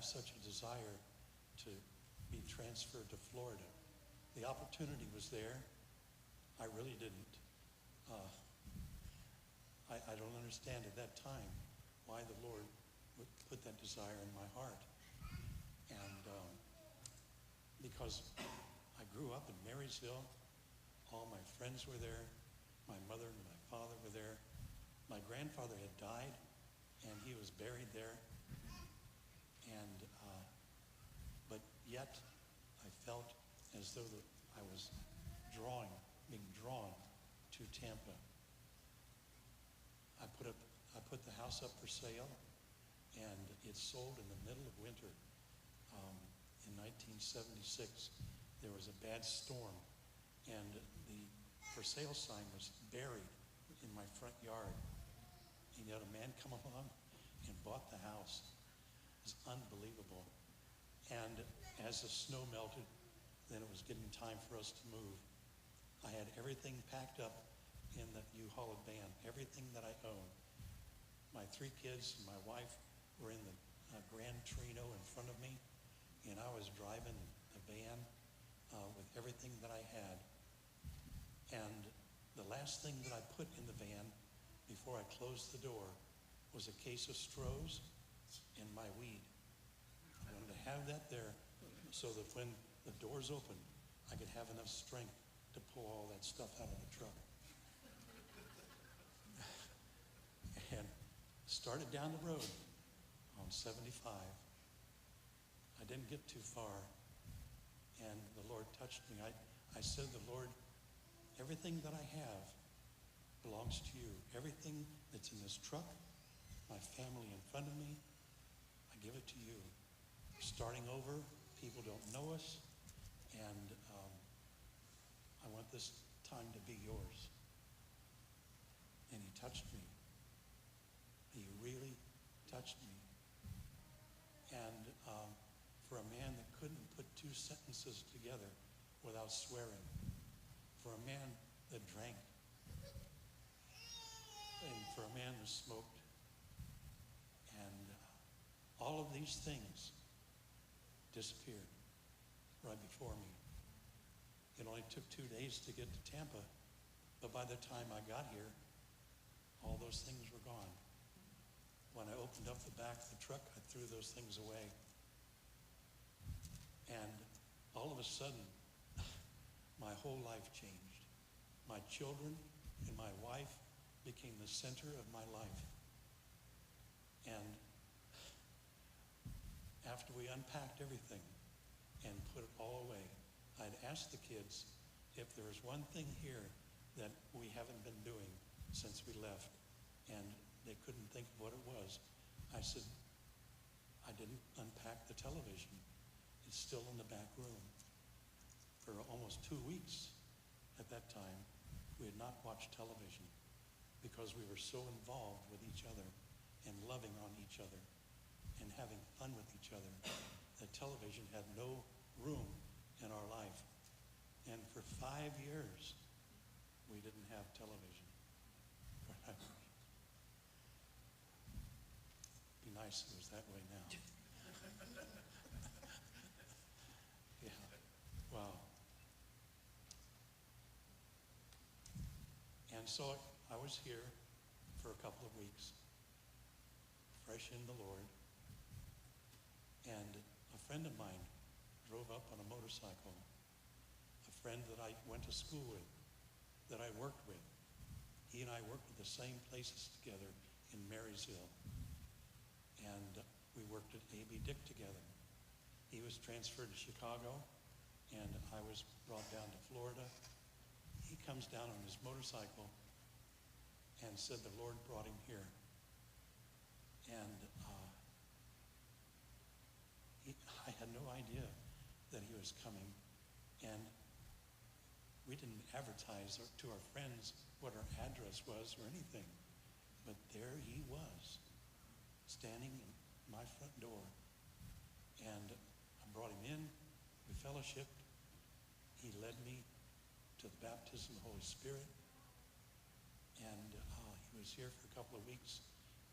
have such a desire to be transferred to Florida. The opportunity was there. I really didn't. I don't understand at that time why the Lord would put that desire in my heart. And because I grew up in Marysville, all my friends were there. My mother and my father were there. My grandfather had died, and he was buried there. And but yet, I felt as though I was being drawn to Tampa. I put the house up for sale, and it sold in the middle of winter. In 1976, there was a bad storm, and the for sale sign was buried in my front yard. And yet a man come along and bought the house. It was unbelievable. And as the snow melted, then it was getting time for us to move. I had everything packed up in the U-Haul van, everything that I owned. My 3 kids and my wife were in the Grand Torino in front of me, and I was driving the van with everything that I had. And the last thing that I put in the van before I closed the door was a case of Strohs and my weed. I wanted to have that there so that when the doors opened, I could have enough strength to pull all that stuff out of the truck. And started down the road on 75. I didn't get too far, and the Lord touched me. I said, the Lord, everything that I have belongs to you. Everything that's in this truck, my family in front of me, I give it to you. Starting over, people don't know us, and I want this time to be yours. And he touched me. He really touched me. And for a man that couldn't put 2 sentences together without swearing, for a man that drank, and for a man who smoked, and all of these things disappeared right before me. It only took 2 days to get to Tampa, but by the time I got here, all those things were gone. When I opened up the back of the truck, I threw those things away. And all of a sudden, my whole life changed. My children and my wife became the center of my life. And after we unpacked everything and put it all away, I'd asked the kids if there was one thing here that we haven't been doing since we left, and they couldn't think of what it was. I said, I didn't unpack the television. It's still in the back room. For almost 2 weeks at that time, we had not watched television because we were so involved with each other and loving on each other and having fun with each other that television had no room in our life. And for 5 years, we didn't have television. It'd be nice if it was that way now. Yeah. Wow. And so I was here for a couple of weeks, fresh in the Lord, and a friend of mine drove up on a motorcycle, a friend that I went to school with, that I worked with. He and I worked at the same places together in Marysville, and we worked at A.B. Dick together. He was transferred to Chicago, and I was brought down to Florida. He comes down on his motorcycle and said the Lord brought him here. And I had no idea that he was coming. And we didn't advertise to our friends what our address was or anything. But there he was, standing in my front door. And I brought him in, we fellowshiped. He led me to the baptism of the Holy Spirit. And he was here for a couple of weeks,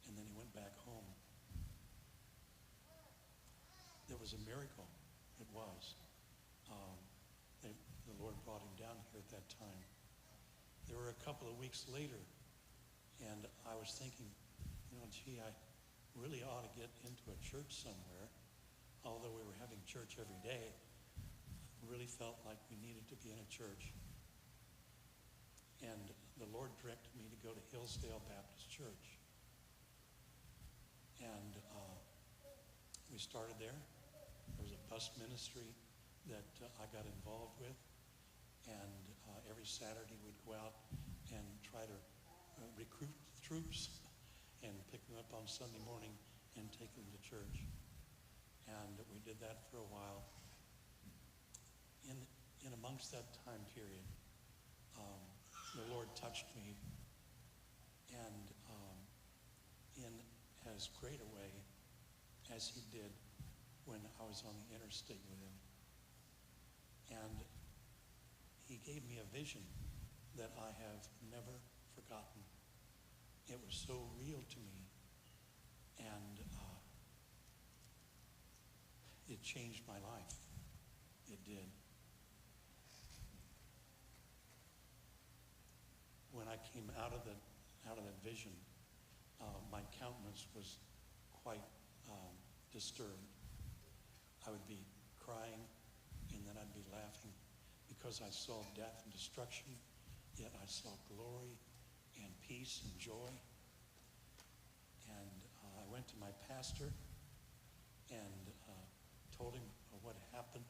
and then he went back home. was a miracle. It was. Um, the Lord brought him down here at that time. There were a couple of weeks later, and I was thinking, gee, I really ought to get into a church somewhere. Although we were having church every day, I really felt like we needed to be in a church. And the Lord directed me to go to Hillsdale Baptist Church. And we started there. There was a bus ministry that I got involved with. And every Saturday we'd go out and try to recruit troops and pick them up on Sunday morning and take them to church. And we did that for a while. In amongst that time period, the Lord touched me, and in as great a way as he did when I was on the interstate with him. And he gave me a vision that I have never forgotten. It was so real to me, and it changed my life. It did. When I came out of that vision, my countenance was quite disturbed. I would be crying, and then I'd be laughing because I saw death and destruction, yet I saw glory and peace and joy. And I went to my pastor and told him what happened.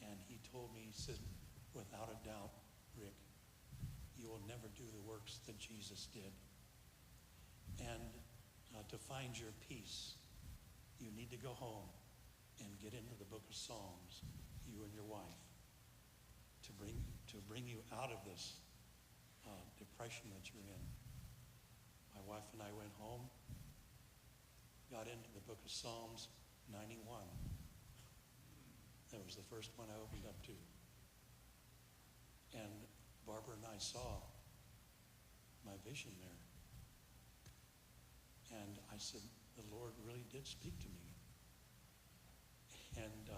And he told me, he said, without a doubt, Rick, you will never do the works that Jesus did. And to find your peace, you need to go home and get into the book of Psalms, you and your wife, to bring you out of this depression that you're in. My wife and I went home, got into the book of Psalms 91. That was the first one I opened up to. And Barbara and I saw my vision there. And I said, the Lord really did speak to me. And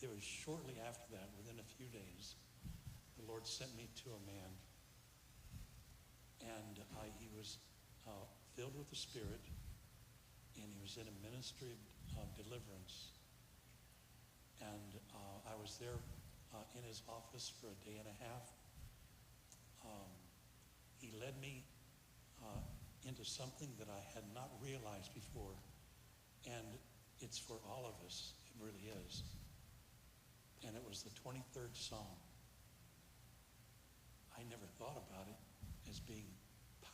it was shortly after that, within a few days, the Lord sent me to a man. And he was filled with the Spirit, and he was in a ministry of deliverance. And I was there in his office for a day and a half. He led me into something that I had not realized before. And it's for all of us. It really is. And it was the 23rd Psalm. I never thought about it as being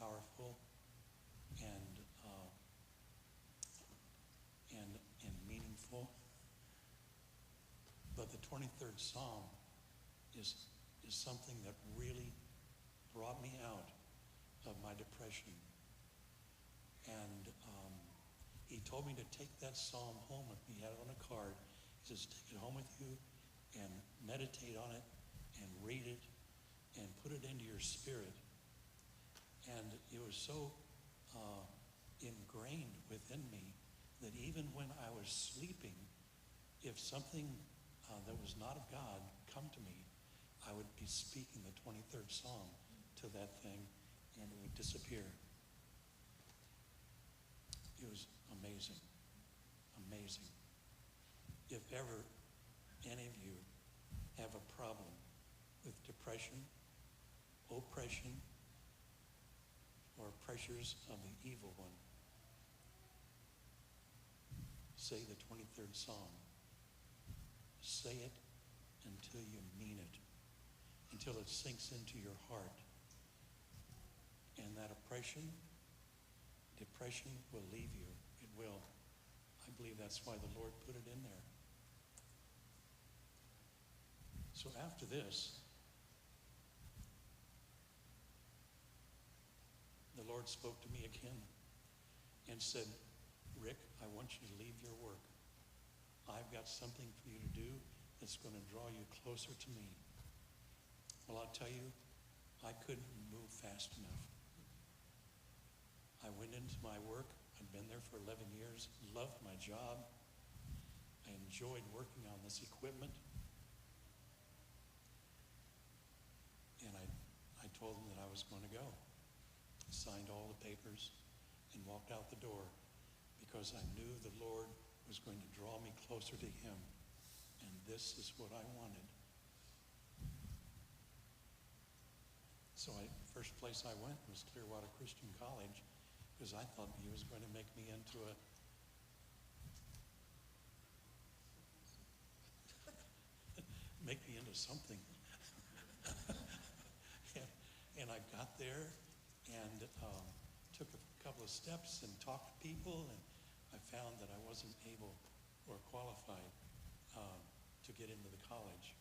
powerful and meaningful. But the 23rd Psalm is something that really brought me out of my depression. And he told me to take that psalm home with me. He had it on a card. He says, take it home with you and meditate on it and read it and put it into your spirit. And it was so ingrained within me that even when I was sleeping, if something that was not of God come to me, I would be speaking the 23rd Psalm to that thing, and it would disappear. It was amazing, amazing. If ever any of you have a problem with depression, oppression, or pressures of the evil one, say the 23rd Psalm. Say it until you mean it, until it sinks into your heart. And that depression will leave you. It will. I believe that's why the Lord put it in there. So after this, the Lord spoke to me again and said, Rick, I want you to leave your work. I've got something for you to do that's going to draw you closer to me. Well, I'll tell you, I couldn't move fast enough. I went into my work. I'd been there for 11 years, loved my job, I enjoyed working on this equipment. And I told them that I was going to go. I signed all the papers and walked out the door because I knew the Lord was going to draw me closer to him. And this is what I wanted. So first place I went was Clearwater Christian College because I thought he was going to make me into something. and I got there and took a couple of steps and talked to people, and I found that I wasn't able or qualified to get into the college.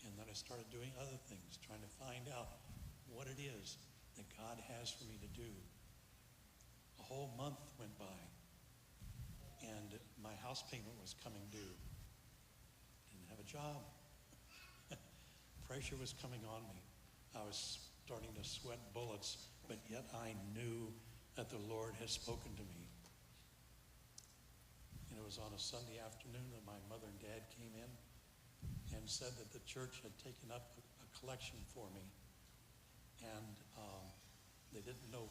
And then I started doing other things, trying to find out what it is that God has for me to do. A whole month went by, and my house payment was coming due. Didn't have a job. Pressure was coming on me. I was starting to sweat bullets, but yet I knew that the Lord has spoken to me. And it was on a Sunday afternoon that my mother and dad came in and said that the church had taken up a collection for me. And they didn't know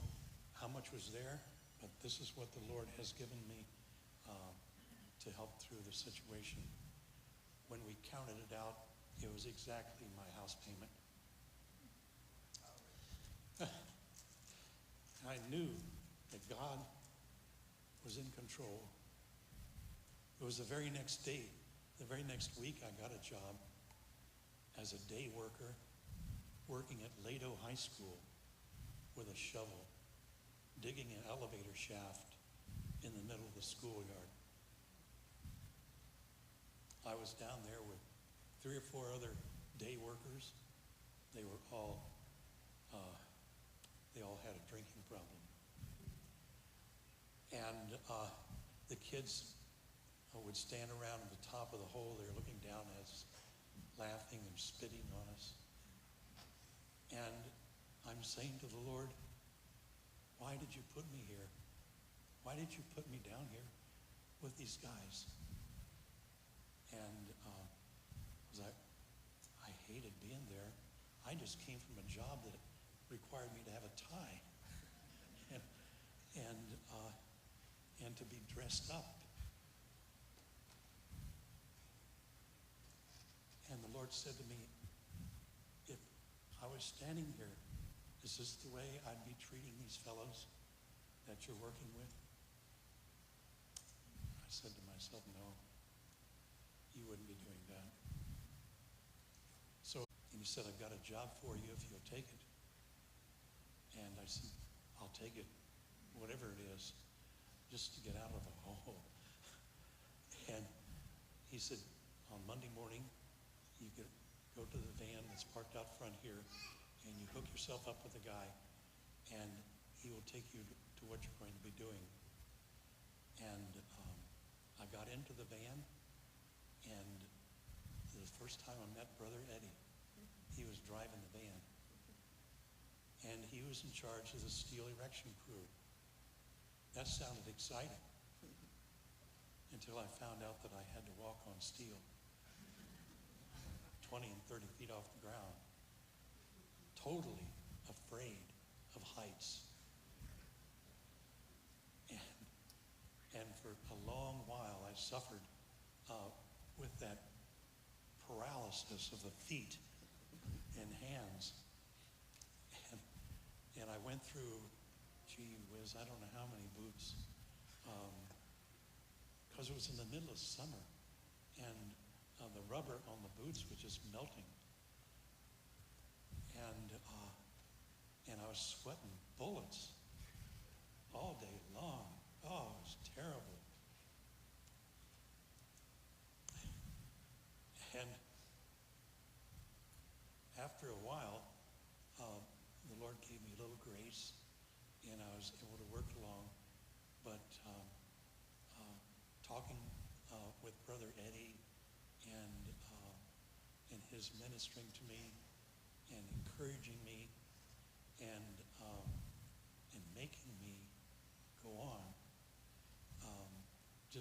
how much was there, but this is what the Lord has given me to help through the situation. When we counted it out, it was exactly my house payment. I knew that God was in control. It was the very next day, the very next week, I got a job as a day worker working at Lato High School with a shovel, digging an elevator shaft in the middle of the schoolyard. I was down there with 3 or 4 other day workers. They were all, they all had a drinking problem. And the kids would stand around at the top of the hole there looking down at us, laughing and spitting on us. And I'm saying to the Lord, why did you put me here? Why did you put me down here with these guys? And I hated being there. I just came from a job that required me to have a tie and to be dressed up. And the Lord said to me, if I was standing here, is this the way I'd be treating these fellows that you're working with? I said to myself, no, you wouldn't be doing that. So, and he said, I've got a job for you if you'll take it. And I said, I'll take it, whatever it is, just to get out of the hole. And he said, on Monday morning, you could go to the van that's parked out front here, and you hook yourself up with a guy, and he will take you to what you're going to be doing. And I got into the van, and the first time I met Brother Eddie, he was driving the van. And he was in charge of the steel erection crew. That sounded exciting until I found out that I had to walk on steel 20 and 30 feet off the ground, totally afraid of heights. And for a long while I suffered with that paralysis of the feet and hands. And I went through, gee whiz, I don't know how many boots, because it was in the middle of summer, and the rubber on the boots was just melting. And I was sweating bullets all day long. Oh, it was terrible. And after a while, the Lord gave me a little grace, and I was able to work along. But talking with Brother Eddie and his ministering to me and encouraging me and making me go on,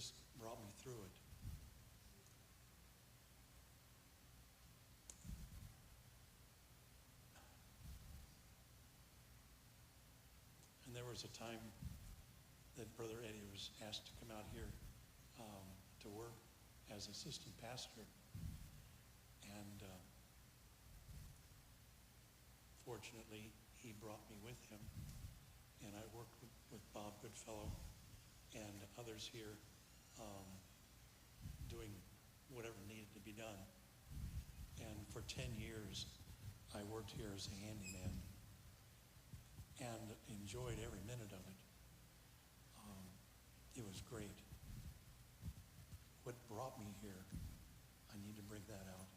just brought me through it. And there was a time that Brother Eddie was asked to come out here to work as assistant pastor. And fortunately, he brought me with him. And I worked with Bob Goodfellow and others here doing whatever needed to be done. And for 10 years, I worked here as a handyman and enjoyed every minute of it. It was great. What brought me here, I need to bring that out.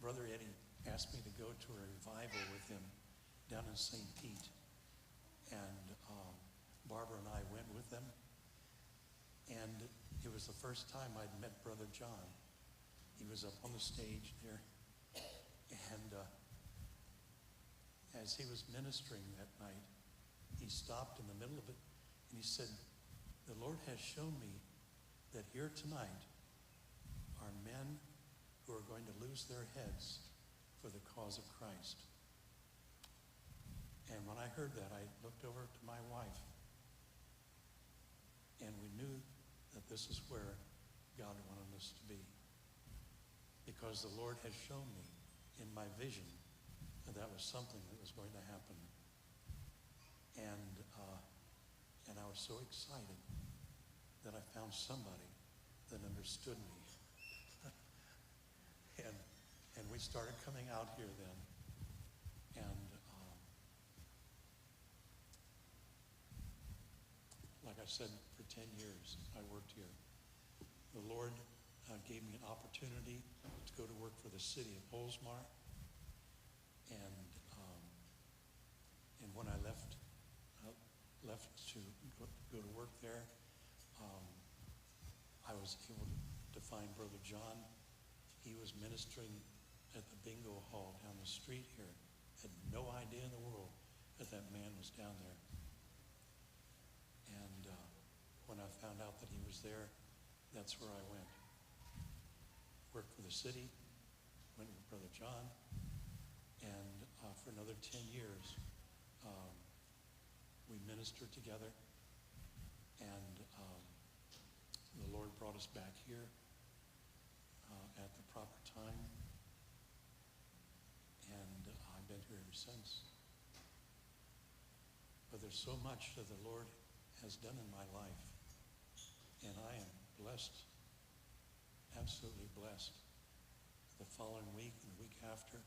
Brother Eddie asked me to go to a revival with him down in St. Pete. And Barbara and I went with them. And it was the first time I'd met Brother John. He was up on the stage there. And as he was ministering that night, he stopped in the middle of it and he said, "The Lord has shown me that here tonight are men who are going to lose their heads for the cause of Christ." And when I heard that, I looked over to my wife, and we knew that this is where God wanted us to be. Because the Lord has shown me in my vision that that was something that was going to happen. And I was so excited that I found somebody that understood me. and we started coming out here then. And like I said, for 10 years I worked here. The Lord gave me an opportunity to go to work for the city of Oldsmar. And when I left to go to work there, I was able to find Brother John. He was ministering at the bingo hall down the street here. Had no idea in the world that that man was down there. And when I found out that he was there, that's where I went. Worked for the city, went with Brother John, and for another 10 years, we ministered together, and the Lord brought us back here at the proper time, and I've been here ever since. But there's so much that the Lord has done in my life, and I am blessed, absolutely blessed. The following week and the week after,